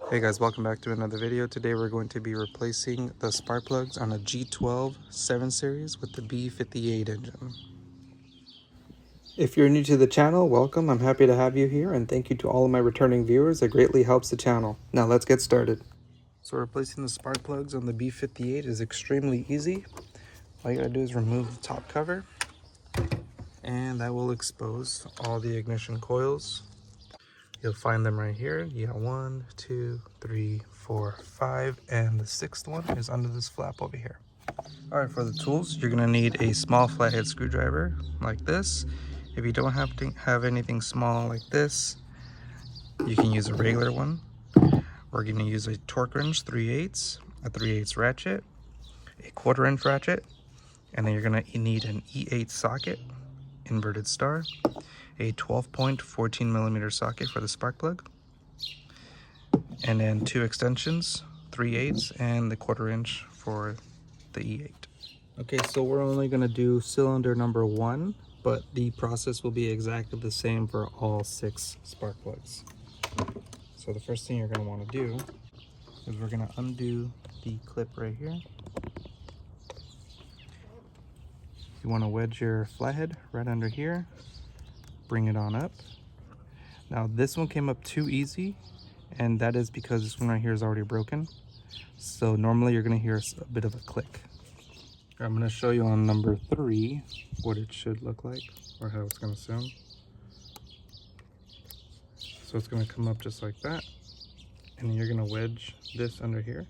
Hey guys, welcome back to another video. Today we're going to be replacing the spark plugs on a G12 7 Series with the B58 engine. If you're new to the channel, welcome. I'm happy to have you here, and thank you to all of my returning viewers. It greatly helps the channel. Now let's get started. So replacing the spark plugs on the B58 is extremely easy. All you gotta do is remove the top cover, and that will expose all the ignition coils. You'll find them right here. You got 1, 2, 3, 4, 5, and the 6th one is under this flap over here. All right, for the tools, you're gonna need a small flathead screwdriver like this. If you don't have anything small like this, you can use a regular one. We're gonna use a torque wrench 3/8, a 3/8 ratchet, a 1/4 inch ratchet, and then you're gonna need an E8 socket, inverted star, a 12-point 14mm socket for the spark plug, and then 2 extensions, 3/8 and the 1/4 inch for the E8. Okay, so we're only going to do cylinder number 1, but the process will be exactly the same for all 6 spark plugs. So the first thing you're going to want to do is we're going to undo the clip right here. You want to wedge your flathead right under here, bring it on up. Now this one came up too easy, and that is because this one right here is already broken. So normally you're going to hear a bit of a click. I'm going to show you on number 3 what it should look like, or how it's going to sound. So it's going to come up just like that, and then you're going to wedge this under here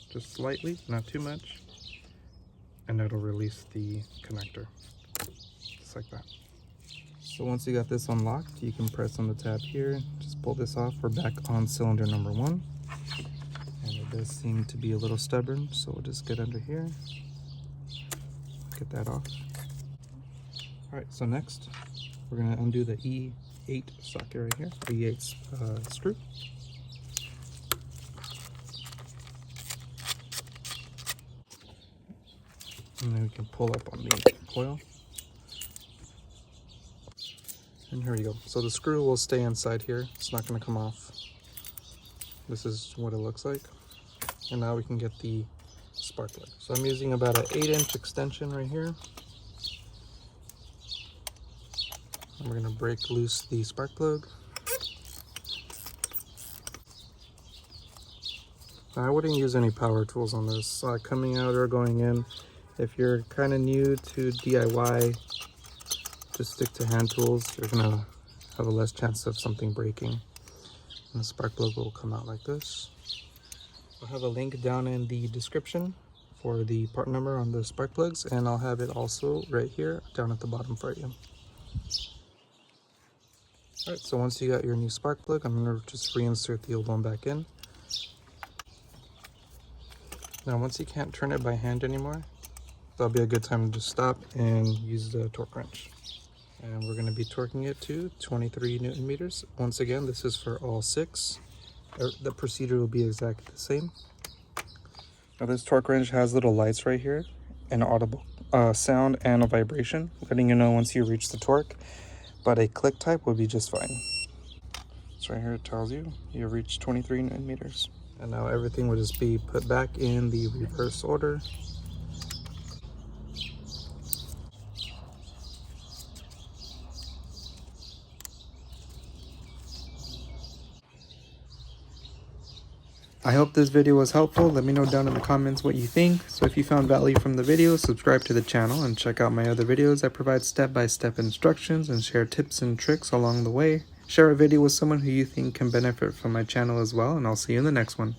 just slightly, not too much, and that'll release the connector just like that. So once you got this unlocked, you can press on the tab here, just pull this off. We're back on cylinder number 1, and it does seem to be a little stubborn, so we'll just get under here, get that off. All right, so next we're going to undo the E8 socket right here, E8 screw. And then we can pull up on the coil. And here we go. So the screw will stay inside here. It's not going to come off. This is what it looks like. And now we can get the spark plug. So I'm using about an 8-inch extension right here. And we're going to break loose the spark plug. Now, I wouldn't use any power tools on this, coming out or going in. If you're kind of new to DIY, just stick to hand tools. You're gonna have a less chance of something breaking. And the spark plug will come out like this. I'll have a link down in the description for the part number on the spark plugs, and I'll have it also right here down at the bottom for you. Alright, so once you got your new spark plug, I'm gonna just reinsert the old one back in. Now once you can't turn it by hand anymore, that'll be a good time to just stop and use the torque wrench. And we're going to be torquing it to 23 Newton meters. Once again, this is for all 6. The procedure will be exactly the same. Now this torque wrench has little lights right here, an audible sound and a vibration, letting you know once you reach the torque, but a click type will be just fine. So right here it tells you reached 23 Newton meters. And now everything will just be put back in the reverse order. I hope this video was helpful. Let me know down in the comments what you think. So if you found value from the video, subscribe to the channel and check out my other videos that provide step-by-step instructions and share tips and tricks along the way. Share a video with someone who you think can benefit from my channel as well, and I'll see you in the next one.